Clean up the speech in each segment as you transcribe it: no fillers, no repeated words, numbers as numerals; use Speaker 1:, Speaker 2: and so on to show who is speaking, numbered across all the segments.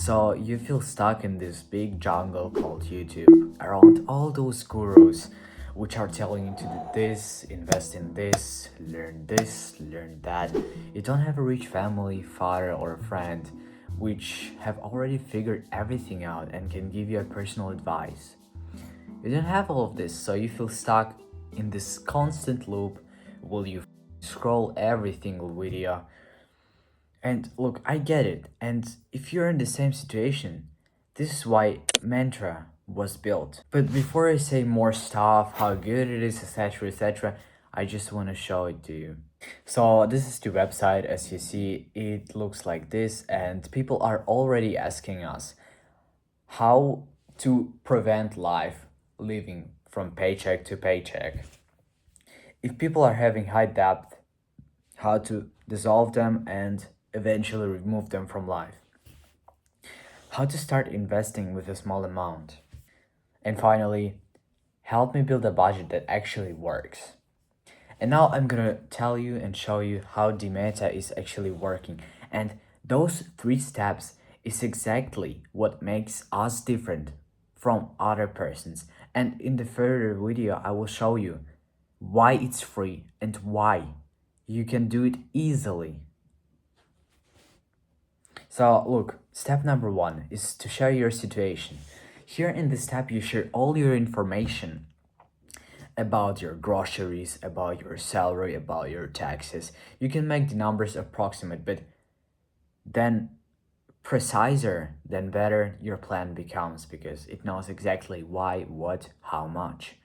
Speaker 1: So you feel stuck in this big jungle called YouTube around all those gurus which are telling you to do this, invest in this, learn that. You don't have a rich family, father or a friend which have already figured everything out and can give you a personal advice. You don't have all of this, so you feel stuck in this constant loop while you scroll every single video. And look, I get it. And if you're in the same situation, this is why Mantra was built. But before I say more stuff, how good it is, etc., etc., I just want to show it to you. So this is the website. As you see, it looks like this, and people are already asking us how to prevent life living from paycheck to paycheck. If people are having high debt, how to dissolve them and eventually remove them from life. How to start investing with a small amount. And finally, help me build a budget that actually works. And now I'm gonna tell you and show you how the meta is actually working. And those 3 steps is exactly what makes us different from other persons. And in the further video, I will show you why it's free and why you can do it easily. So look, step number 1 is to share your situation. Here in this step, you share all your information about your groceries, about your salary, about your taxes. You can make the numbers approximate, but then preciser, then better your plan becomes because it knows exactly why, what, how much.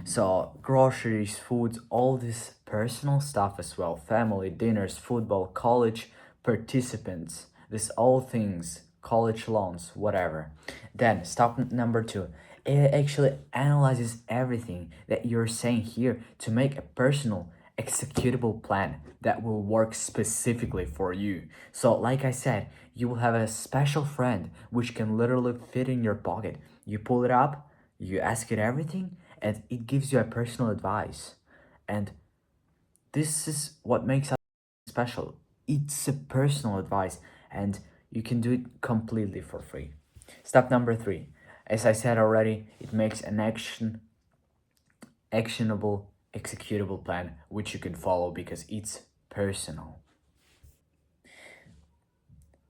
Speaker 1: So groceries, food, all this personal stuff as well, family, dinners, football, college participants, this all things, college loans, whatever. Then step number 2, it actually analyzes everything that you're saying here to make a personal executable plan that will work specifically for you. So like I said, you will have a special friend which can literally fit in your pocket. You pull it up, you ask it everything, and it gives you a personal advice. And this is what makes us special. It's a personal advice, and you can do it completely for free. Step number 3, as I said already, it makes an actionable, executable plan which you can follow because it's personal.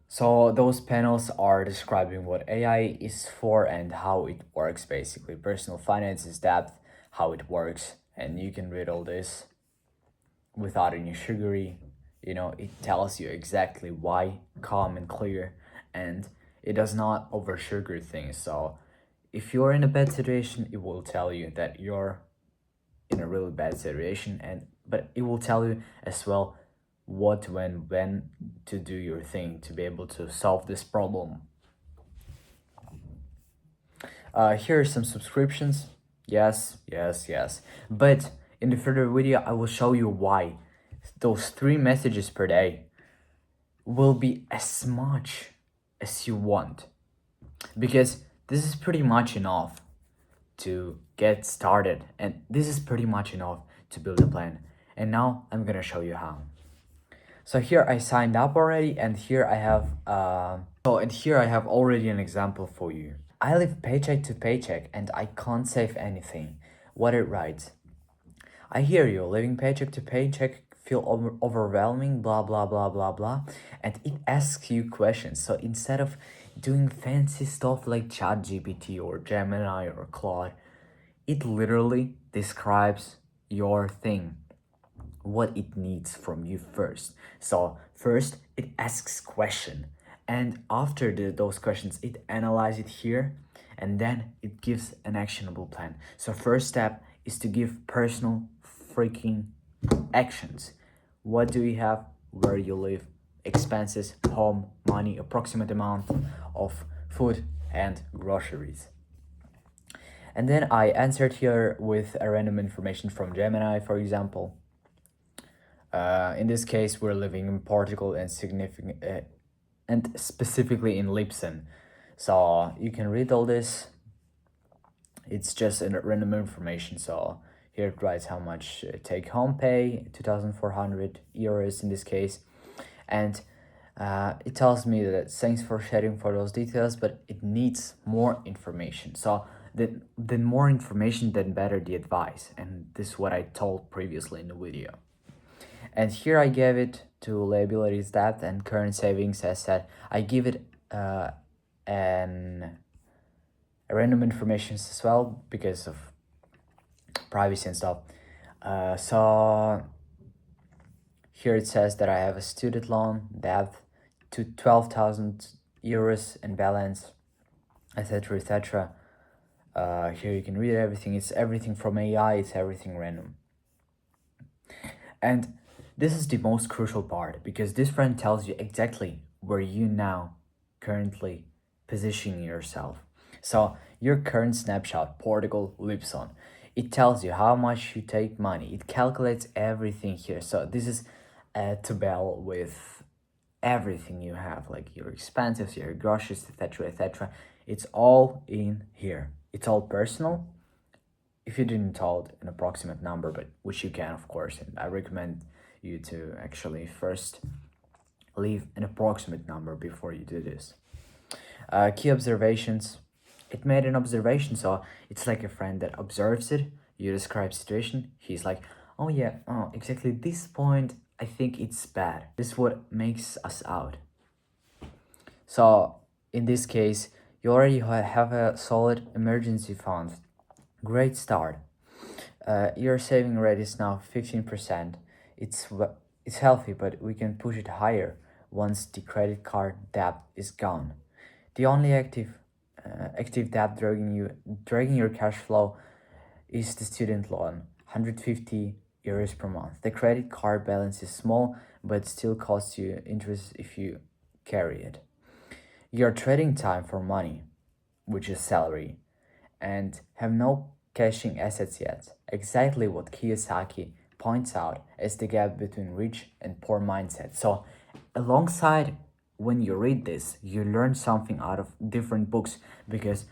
Speaker 1: So those panels are describing what AI is for and how it works, basically. Personal finances, depth, how it works, and you can read all this without any sugary. It tells you exactly why, calm and clear, and it does not over sugar things. So if you're in a bad situation, it will tell you that you're in a really bad situation, but it will tell you as well what, when to do your thing to be able to solve this problem. Here are some subscriptions. Yes, yes, yes. But in the further video, I will show you why those 3 messages per day will be as much as you want. Because this is pretty much enough to get started, and this is pretty much enough to build a plan. And now I'm gonna show you how. So here I signed up already, and here I have already an example for you. I live paycheck to paycheck and I can't save anything. What it writes: I hear you, living paycheck to paycheck feel overwhelming, blah blah blah blah blah, and it asks you questions. So instead of doing fancy stuff like ChatGPT or Gemini or Claude, it literally describes your thing, what it needs from you first. So first it asks question, and after those questions it analyzes it here, and then it gives an actionable plan. So first step is to give personal freaking actions. What do you have, where you live, expenses, home, money, approximate amount of food and groceries. And then I answered here with a random information from Gemini, for example. In this case, we're living in Portugal and specifically in Lipson. So you can read all this. It's just a random information. So here it writes how much take home pay, 2,400 euros in this case. And It tells me that thanks for sharing for those details, but it needs more information. So the more information, then better the advice. And this is what I told previously in the video. And here I gave it to liabilities debt and current savings. As said, I give it an random information as well because of privacy and stuff. So here it says that I have a student loan debt to 12,000 euros in balance, etc., etc. Here you can read everything. It's everything from AI. It's everything random. And this is the most crucial part, because this friend tells you exactly where you now currently positioning yourself. So your current snapshot, Portugal, Lipson, it tells you how much you take money. It calculates everything here. So this is a table with everything you have, like your expenses, your groceries, etc., etc. It's all in here. It's all personal. If you didn't told an approximate number, but which you can, of course, and I recommend you to actually first leave an approximate number before you do this. Key observations. It made an observation, so it's like a friend that observes it. You describe situation. He's like, oh yeah, oh exactly this point. I think it's bad. This is what makes us out. So in this case, you already have a solid emergency fund. Great start. Your saving rate is now 15%. It's healthy, but we can push it higher once the credit card debt is gone. The only active debt dragging your cash flow is the student loan, 150 euros per month. The credit card balance is small, but still costs you interest if you carry it. You're trading time for money, which is salary, and have no cashing assets yet. Exactly what Kiyosaki points out as the gap between rich and poor mindset. So, alongside when you read this, you learn something out of different books, because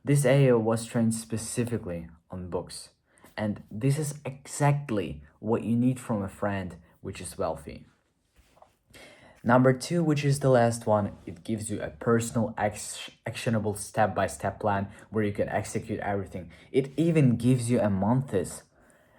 Speaker 1: this AO was trained specifically on books. And this is exactly what you need from a friend which is wealthy. Number two, which is the last one, it gives you a personal actionable step-by-step plan where you can execute everything. It even gives you a months,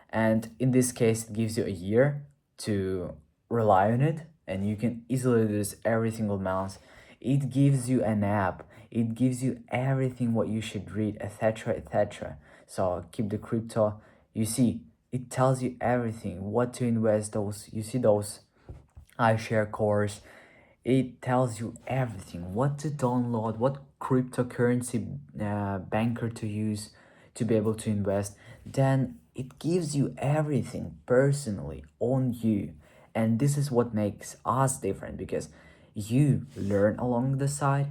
Speaker 1: and in this case it gives you a year to rely on it, and you can easily do this every single month. It gives you an app, it gives you everything what you should read, etc., etc. So keep the crypto. You see, it tells you everything, what to invest, those, you see those iShare course. It tells you everything, what to download, what cryptocurrency banker to use to be able to invest. Then it gives you everything personally on you. And this is what makes us different, because you learn along the side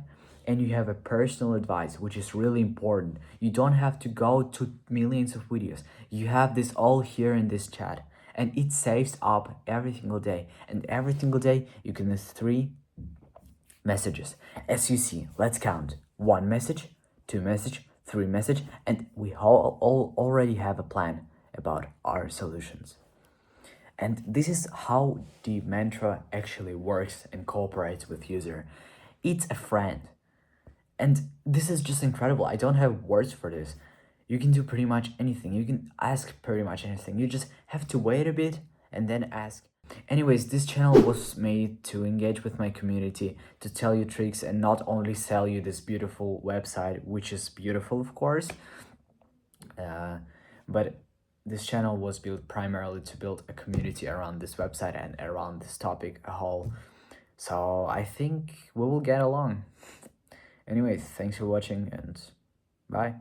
Speaker 1: and you have a personal advice, which is really important. You don't have to go to millions of videos. You have this all here in this chat, and it saves up every single day. And every single day you can use 3 messages. As you see, let's count: 1 message, 2 message, 3 message, and we all already have a plan about our solutions. And this is how the mantra actually works and cooperates with user. It's a friend. And this is just incredible. I don't have words for this. You can do pretty much anything. You can ask pretty much anything. You just have to wait a bit and then ask. Anyways, this channel was made to engage with my community, to tell you tricks and not only sell you this beautiful website, which is beautiful, of course. But this channel was built primarily to build a community around this website and around this topic a whole. So I think we will get along. Anyways, thanks for watching and bye.